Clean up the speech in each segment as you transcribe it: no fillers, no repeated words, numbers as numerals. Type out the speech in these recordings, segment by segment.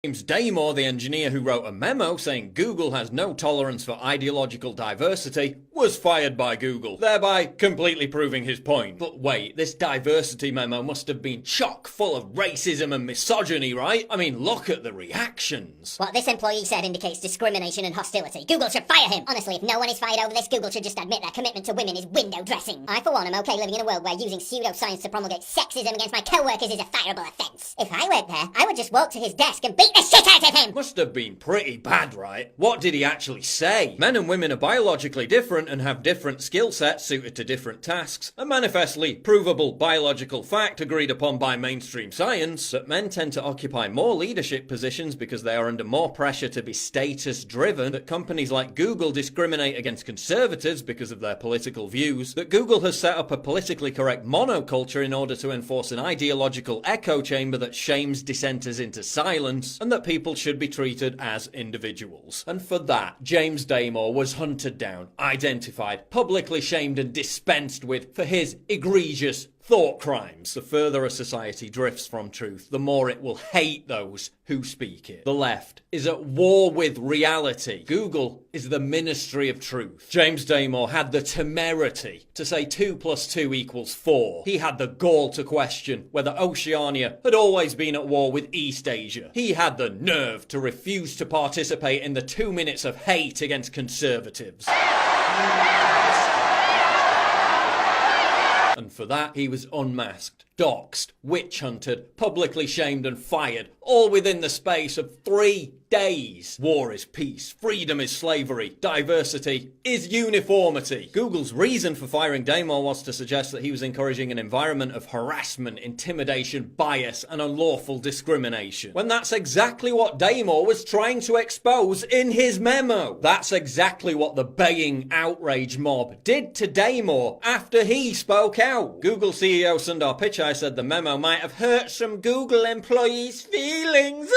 James Damore, the engineer who wrote a memo saying Google has no tolerance for ideological diversity, was fired by Google, thereby completely proving his point. But wait, this diversity memo must have been chock full of racism and misogyny, right? I mean, look at the reactions. What this employee said indicates discrimination and hostility. Google should fire him. Honestly, if no one is fired over this, Google should just admit their commitment to women is window dressing. I, for one, am okay living in a world where using pseudoscience to promulgate sexism against my co-workers is a fireable offence. If I worked there, I would just walk to his desk and beat the shit out of him! Must have been pretty bad, right? What did he actually say? Men and women are biologically different and have different skill sets suited to different tasks. A manifestly provable biological fact agreed upon by mainstream science that men tend to occupy more leadership positions because they are under more pressure to be status driven, that companies like Google discriminate against conservatives because of their political views, that Google has set up a politically correct monoculture in order to enforce an ideological echo chamber that shames dissenters into silence, and that people should be treated as individuals. And for that, James Damore was hunted down, identified, publicly shamed and dispensed with for his egregious thought crimes. The further a society drifts from truth, the more it will hate those who speak it. The left is at war with reality. Google is the ministry of truth. James Damore had the temerity to say 2 + 2 = 4. He had the gall to question whether Oceania had always been at war with East Asia. He had the nerve to refuse to participate in the 2 minutes of hate against conservatives. And for that, he was unmasked, doxxed, witch-hunted, publicly shamed and fired, all within the space of 3 days. War is peace, freedom is slavery, diversity is uniformity. Google's reason for firing Damore was to suggest that he was encouraging an environment of harassment, intimidation, bias, and unlawful discrimination. When that's exactly what Damore was trying to expose in his memo. That's exactly what the baying outrage mob did to Damore after he spoke out. Google CEO Sundar Pichai said the memo might have hurt some Google employees' feelings.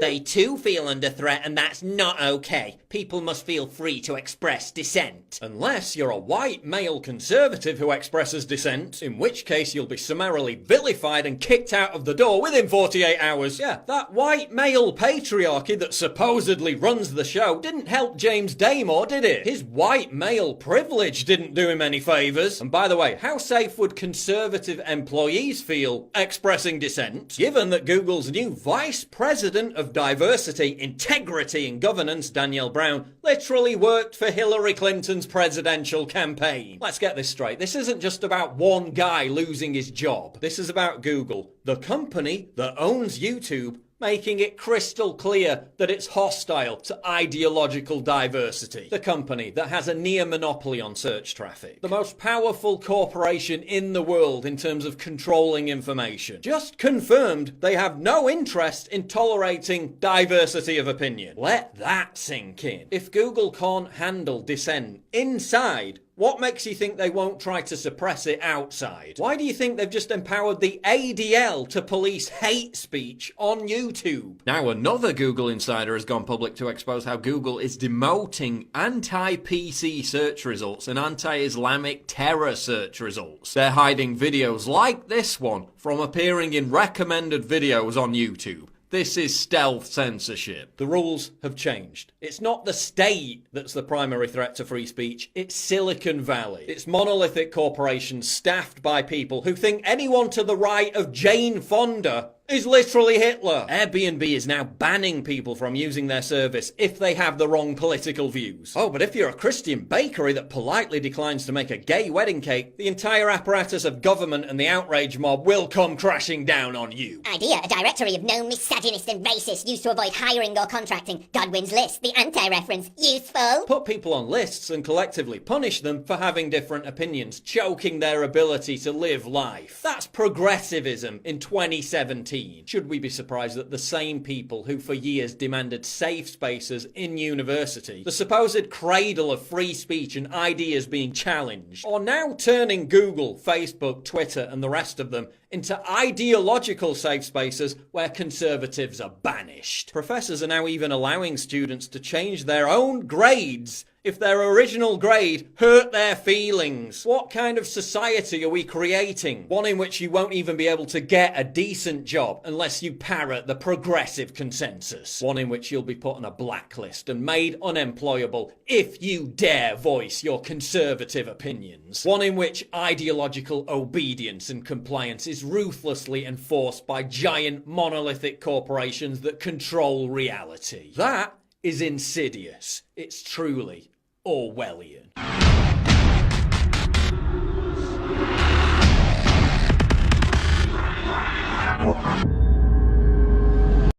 They too feel under threat, and that's not okay. People must feel free to express dissent. Unless you're a white male conservative who expresses dissent, in which case you'll be summarily vilified and kicked out of the door within 48 hours. Yeah, that white male patriarchy that supposedly runs the show didn't help James Damore, did it? His white male privilege didn't do him any favours. And by the way, how safe would conservative employees feel expressing dissent, given that Google's new vice president of diversity, integrity and governance, Danielle Brown, literally worked for Hillary Clinton's presidential campaign? Let's get this straight. This isn't just about one guy losing his job. This is about Google, the company that owns YouTube, making it crystal clear that it's hostile to ideological diversity. The company that has a near monopoly on search traffic. The most powerful corporation in the world in terms of controlling information. Just confirmed they have no interest in tolerating diversity of opinion. Let that sink in. If Google can't handle dissent inside, what makes you think they won't try to suppress it outside? Why do you think they've just empowered the ADL to police hate speech on YouTube? Now another Google insider has gone public to expose how Google is demoting anti-PC search results and anti-Islamic terror search results. They're hiding videos like this one from appearing in recommended videos on YouTube. This is stealth censorship. The rules have changed. It's not the state that's the primary threat to free speech, it's Silicon Valley. It's monolithic corporations staffed by people who think anyone to the right of Jane Fonda is literally Hitler. Airbnb is now banning people from using their service if they have the wrong political views. Oh, but if you're a Christian bakery that politely declines to make a gay wedding cake, the entire apparatus of government and the outrage mob will come crashing down on you. Idea, a directory of known misogynists and racists used to avoid hiring or contracting. Godwin's list, the anti-reference. Useful? Put people on lists and collectively punish them for having different opinions, choking their ability to live life. That's progressivism in 2017. Should we be surprised that the same people who for years demanded safe spaces in university, the supposed cradle of free speech and ideas being challenged, are now turning Google, Facebook, Twitter and the rest of them into ideological safe spaces where conservatives are banished? Professors are now even allowing students to change their own grades if their original grade hurt their feelings? What kind of society are we creating? One in which you won't even be able to get a decent job unless you parrot the progressive consensus. One in which you'll be put on a blacklist and made unemployable if you dare voice your conservative opinions. One in which ideological obedience and compliance is ruthlessly enforced by giant monolithic corporations that control reality. That is insidious. It's truly Orwellian.